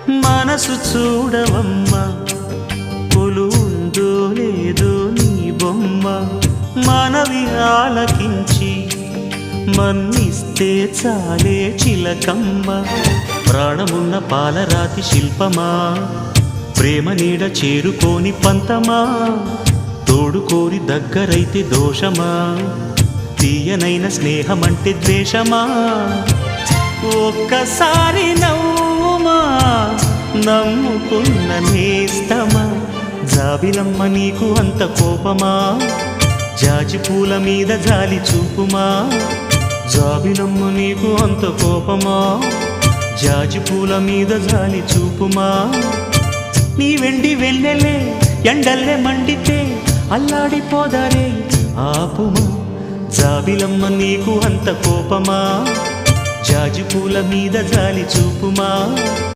మనసు చూడవమ్మా, కొలువుందో లేదో నీ బొమ్మ. మనవి ఆలకించి మన్నిస్తే చాలే చిలకమ్మ. ప్రాణమున్న పాలరాతి శిల్పమా, ప్రేమ నీడ చేరుకోని పంతమా. తోడుకోరి దగ్గరైతే దోషమా, తీయనైన స్నేహమంటే ద్వేషమా. ఒక్కసారి నవ్వుమా, నమ్ముకున్న నేస్తమా. జాబిలమ్మ నీకు అంత కోపమా, జాజి పూల మీద జాలి చూపుమా. జాబిలమ్మ నీకు అంత కోపమా, జాజి పూల మీద జాలి చూపుమా. నీ వెండి వెళ్ళలే ఎండల్లే మండితే అల్లాడిపోదారే ఆపుమా. జాబిలమ్మ నీకు అంత కోపమా, జాజి పూల మీద జాలి చూపుమా.